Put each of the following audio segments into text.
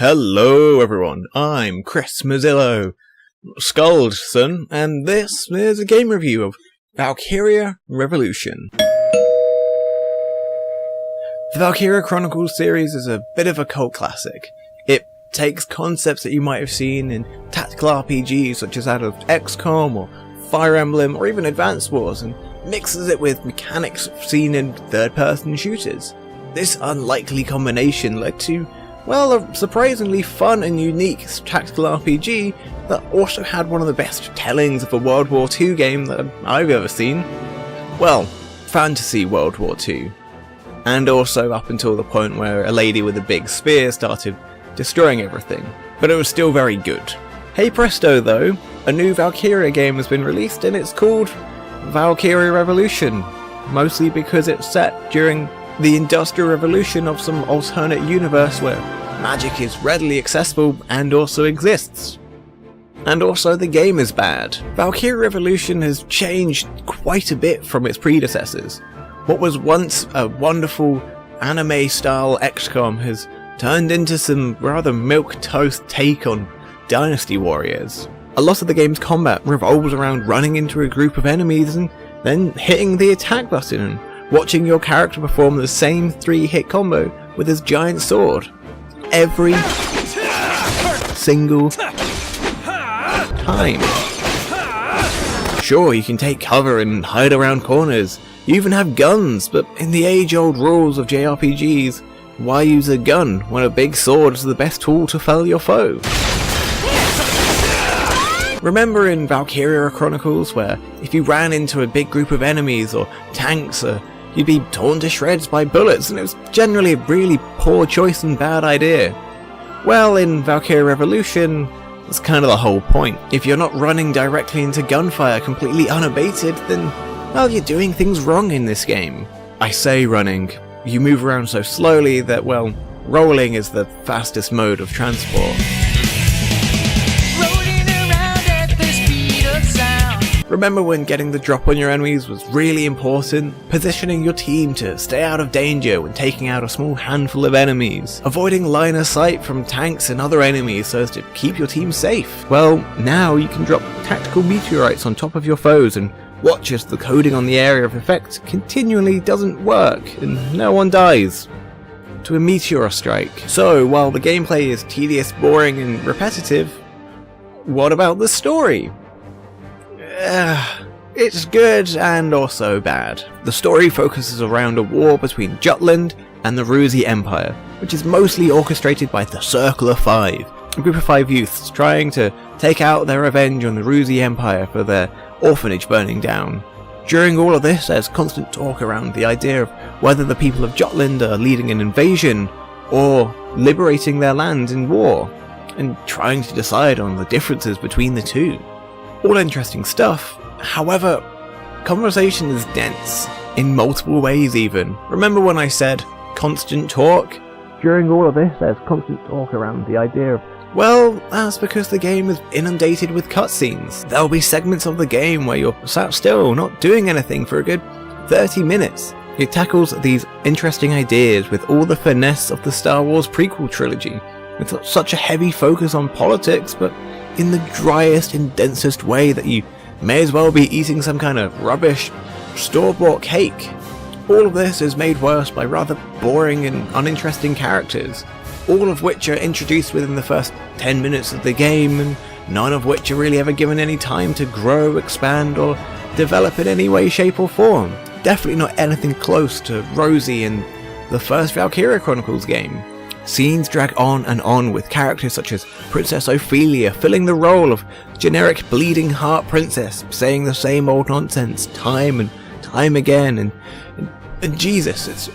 Hello everyone, I'm Chris Mazzillo, Skuldson, and this is a game review of Valkyria Revolution. The Valkyria Chronicles series is a bit of a cult classic. It takes concepts that you might have seen in tactical RPGs such as that of XCOM or Fire Emblem or even Advance Wars and mixes it with mechanics seen in third-person shooters. This unlikely combination led to, well, a surprisingly fun and unique tactical RPG that also had one of the best tellings of a World War II game that I've ever seen. Well, fantasy World War II. And also up until the point where a lady with a big spear started destroying everything. But it was still very good. Hey presto though, a new Valkyria game has been released and it's called Valkyria Revolution. Mostly because it's set during the Industrial Revolution of some alternate universe where magic is readily accessible and also exists. And also the game is bad. Valkyria Revolution has changed quite a bit from its predecessors. What was once a wonderful anime-style XCOM has turned into some rather milquetoast take on Dynasty Warriors. A lot of the game's combat revolves around running into a group of enemies and then hitting the attack button and watching your character perform the same 3-hit combo with his giant sword. Every single time. Sure, you can take cover and hide around corners. You even have guns, but in the age-old rules of JRPGs, why use a gun when a big sword is the best tool to fell your foe? Remember in Valkyria Chronicles where if you ran into a big group of enemies or tanks, you'd be torn to shreds by bullets, and it was generally a really poor choice and bad idea. Well, in Valkyria Revolution, that's kind of the whole point. If you're not running directly into gunfire completely unabated, then, well, you're doing things wrong in this game. I say running. You move around so slowly that, well, rolling is the fastest mode of transport. Remember when getting the drop on your enemies was really important? Positioning your team to stay out of danger when taking out a small handful of enemies. Avoiding line of sight from tanks and other enemies so as to keep your team safe. Well, now you can drop tactical meteorites on top of your foes and watch as the coding on the area of effect continually doesn't work and no one dies to a meteor strike. So, while the gameplay is tedious, boring and repetitive, what about the story? It's good and also bad. The story focuses around a war between Jutland and the Ruzi Empire, which is mostly orchestrated by the Circle of Five, a group of 5 youths trying to take out their revenge on the Ruzi Empire for their orphanage burning down. During all of this, there's constant talk around the idea of whether the people of Jutland are leading an invasion or liberating their land in war, and trying to decide on the differences between the two. All interesting stuff, however, conversation is dense, in multiple ways even. Remember when I said constant talk? During all of this, there's constant talk around the idea of, well, that's because the game is inundated with cutscenes. There'll be segments of the game where you're sat still, not doing anything for a good 30 minutes. It tackles these interesting ideas with all the finesse of the Star Wars prequel trilogy, with such a heavy focus on politics, but in the driest and densest way that you may as well be eating some kind of rubbish store-bought cake. All of this is made worse by rather boring and uninteresting characters, all of which are introduced within the first 10 minutes of the game, and none of which are really ever given any time to grow, expand, or develop in any way, shape, or form. Definitely not anything close to Rosie in the first Valkyria Chronicles game. Scenes drag on and on with characters such as Princess Ophelia filling the role of generic bleeding heart princess, saying the same old nonsense time and time again, and Jesus,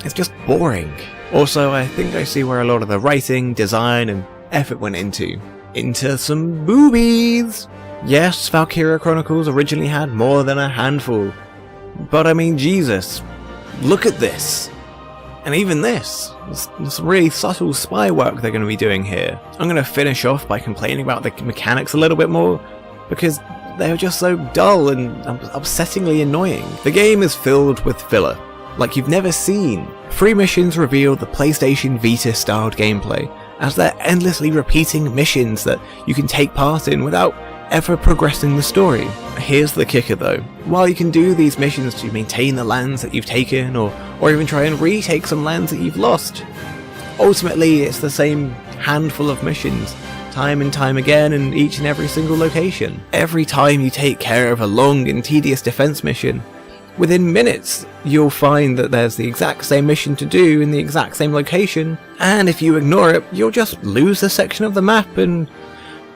it's just boring. Also, I think I see where a lot of the writing, design and effort went into some boobies. Yes, Valkyria Chronicles originally had more than a handful, but I mean Jesus, look at this. And even this, there's some really subtle spy work they're going to be doing here. I'm going to finish off by complaining about the mechanics a little bit more, because they're just so dull and upsettingly annoying. The game is filled with filler, like you've never seen. Free missions reveal the PlayStation Vita-styled gameplay, as they're endlessly repeating missions that you can take part in without ever progressing the story. Here's the kicker though, while you can do these missions to maintain the lands that you've taken or even try and retake some lands that you've lost, ultimately it's the same handful of missions time and time again in each and every single location. Every time you take care of a long and tedious defense mission, within minutes you'll find that there's the exact same mission to do in the exact same location, and if you ignore it you'll just lose a section of the map and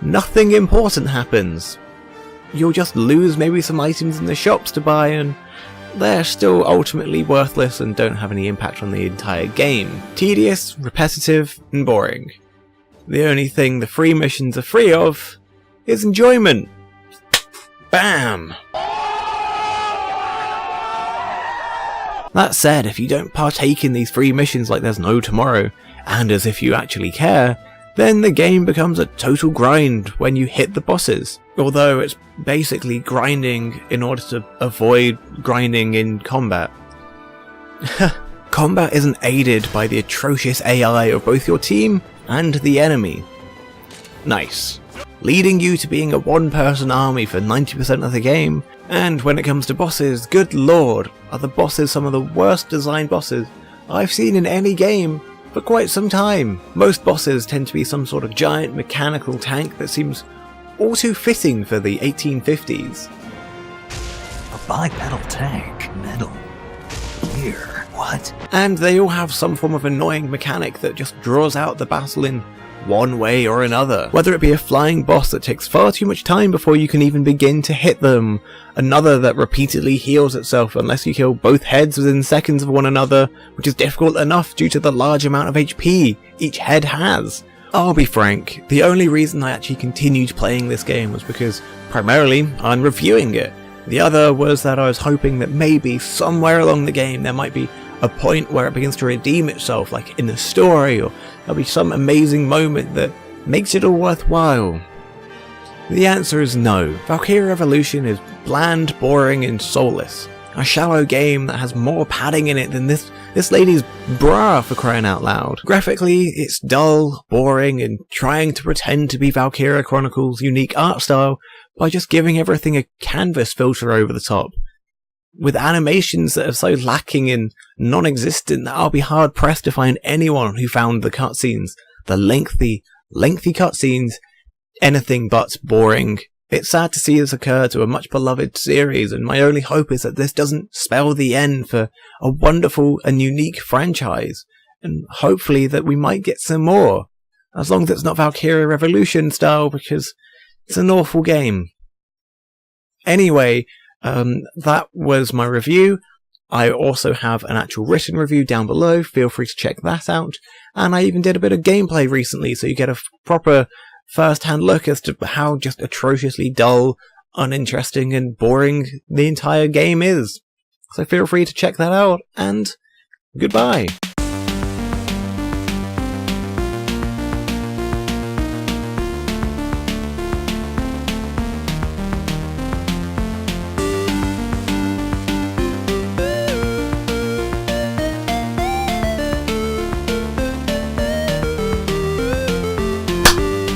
nothing important happens. You'll just lose maybe some items in the shops to buy, and they're still ultimately worthless and don't have any impact on the entire game. Tedious, repetitive, and boring. The only thing the free missions are free of is enjoyment. Bam! That said, if you don't partake in these free missions like there's no tomorrow, and as if you actually care, then the game becomes a total grind when you hit the bosses. Although it's basically grinding in order to avoid grinding in combat. Combat isn't aided by the atrocious AI of both your team and the enemy. Nice. Leading you to being a one-person army for 90% of the game, and when it comes to bosses, good lord, are the bosses some of the worst designed bosses I've seen in any game for quite some time. Most bosses tend to be some sort of giant mechanical tank that seems all too fitting for the 1850s. A bipedal tank? Metal? Here? What? And they all have some form of annoying mechanic that just draws out the battle in one way or another. Whether it be a flying boss that takes far too much time before you can even begin to hit them, another that repeatedly heals itself unless you kill both heads within seconds of one another, which is difficult enough due to the large amount of HP each head has. I'll be frank, the only reason I actually continued playing this game was because, primarily, I'm reviewing it. The other was that I was hoping that maybe somewhere along the game there might be a point where it begins to redeem itself, like in the story, or there'll be some amazing moment that makes it all worthwhile. The answer is no. Valkyria Revolution is bland, boring, and soulless. A shallow game that has more padding in it than this lady's bra, for crying out loud. Graphically, it's dull, boring, and trying to pretend to be Valkyria Chronicles' unique art style by just giving everything a canvas filter over the top, with animations that are so lacking and non-existent that I'll be hard-pressed to find anyone who found the cutscenes, the lengthy cutscenes, anything but boring. It's sad to see this occur to a much beloved series, and my only hope is that this doesn't spell the end for a wonderful and unique franchise, and hopefully that we might get some more, as long as it's not Valkyria Revolution style, because it's an awful game. Anyway, that was my review. I also have an actual written review down below, feel free to check that out, and I even did a bit of gameplay recently, so you get a proper first-hand look as to how just atrociously dull, uninteresting, and boring the entire game is. So feel free to check that out, and goodbye.